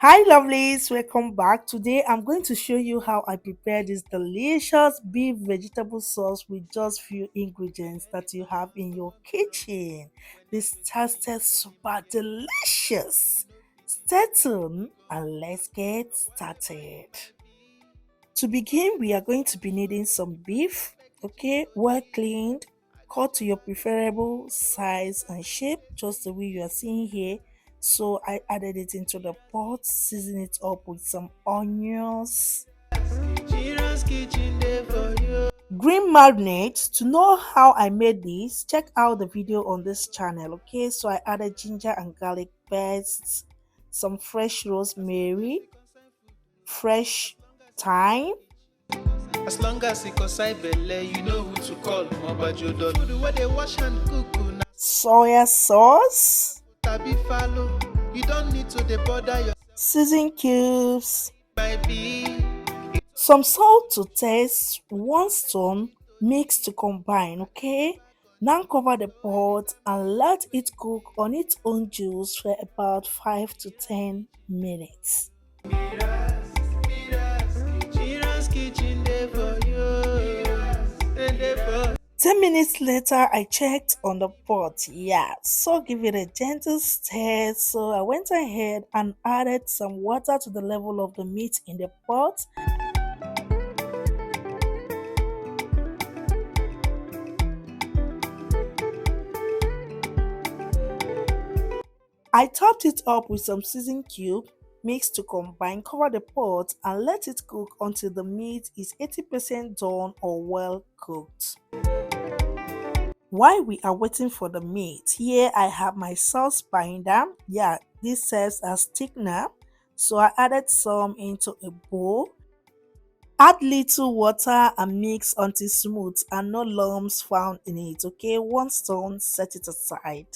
Hi lovelies, welcome back. Today I'm going to show you how I prepare this delicious beef vegetable sauce with just few ingredients that you have in your kitchen. This tastes super delicious. Stay tuned and let's get started. To begin, we are going to be needing some beef, okay, well cleaned, cut to your preferable size and shape, just the way you are seeing here. So I added it into the pot, season it up with some onions, green marinade. To know how I made this, check out the video on this channel, okay? So I added ginger and garlic paste, some fresh rosemary, fresh thyme, as long as it concern belle, you know who to call. Obajodo. Food where they wash and cook, na soya sauce, tabi follow. You don't need to dey bother your season cubes, might be. some salt to taste, one stone, mix to combine, okay? Now cover the pot and let it cook on its own juice for about 5 to 10 minutes. Chira's kitchen there for you. And there for 10 minutes later, I checked on the pot. Yeah, so give it a gentle stir. So I went ahead and added some water to the level of the meat in the pot. I topped it up with some seasoned cube, mixed to combine, cover the pot and let it cook until the meat is 80% done or well cooked. While we are waiting for the meat, here I have my sauce binder. Yeah, this serves as thickener. So I added some into a bowl. Add little water and mix until smooth and no lumps found in it. Okay, one stone, set it aside.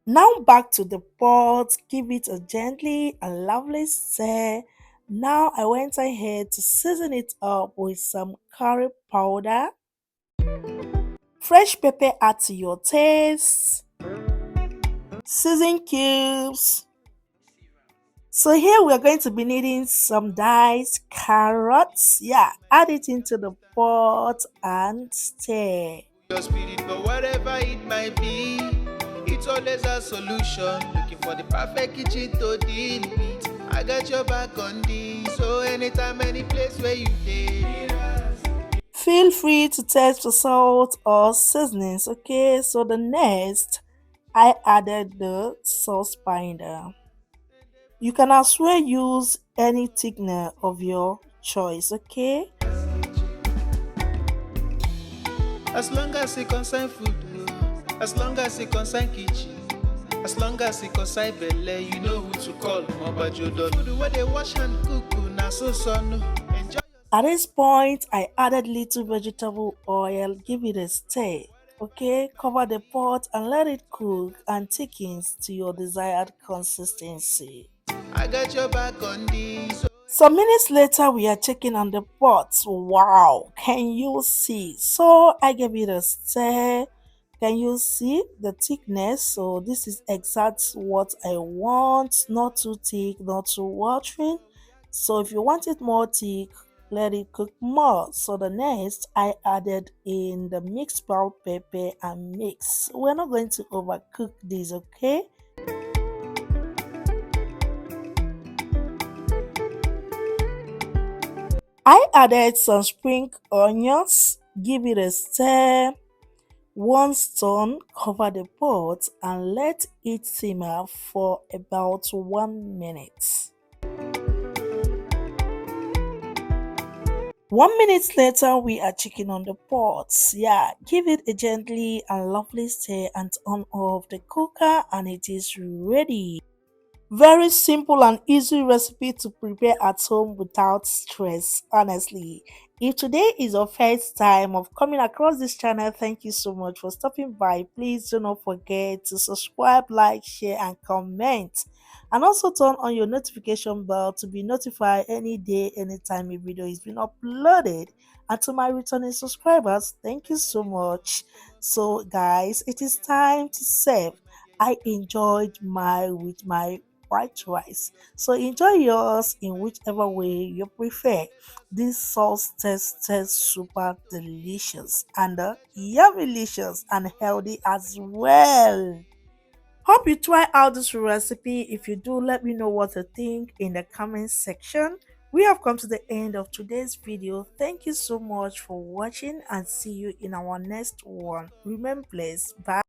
Now back to the pot, give it a gently and lovely stir. Now I went ahead to season it up with some curry powder, fresh pepper add to your taste, season cubes. So here we are going to be needing some diced carrots. Yeah, add it into the pot and stir. your spirit, but whatever it might be, it's always a solution. Looking for the perfect kitchen to deal with. I got your back on this. So anytime, any place where you dey. Feel free to test for salt or seasonings. Okay, so the next I added the sauce binder. You can as well use any thickener of your choice, okay? As long as it concern food, oh, as long as it concern kitchen, as long as it concern belle, you know who to call. Obajodo. Food where they wash and cook, na so no. Enjoy. At this point, I added little vegetable oil, give it a stir. Okay, cover the pot and let it cook and thickens to your desired consistency. I got your back on this. Some minutes later, we are checking on the pot. Wow, can you see? So I gave it a stir. Can you see the thickness? So this is exact what I want. Not too thick, not too watery. So if you want it more thick, let it cook more. So the next I added in the mixed brown pepper and mix. We're not going to overcook this, okay? I added some spring onions, give it a stir, one stone, cover the pot and let it simmer for about 1 minute. 1 minute later, we are checking on the pot. Yeah, give it a gently and lovely stir and turn off the cooker and it is ready. Very simple and easy recipe to prepare at home without stress, honestly. If today is your first time of coming across this channel, thank you so much for stopping by. Please do not forget to subscribe, like, share, and comment. And also turn on your notification bell to be notified any day, anytime a video is being uploaded. And to my returning subscribers, thank you so much. So, guys, it is time to serve. I enjoyed my with my white rice. So enjoy yours in whichever way you prefer. This sauce tastes super delicious and yummy-licious and healthy as well. Hope you try out this recipe. If you do, let me know what you think in the comment section. We have come to the end of today's video. Thank you so much for watching and see you in our next one. Remember, please, bye.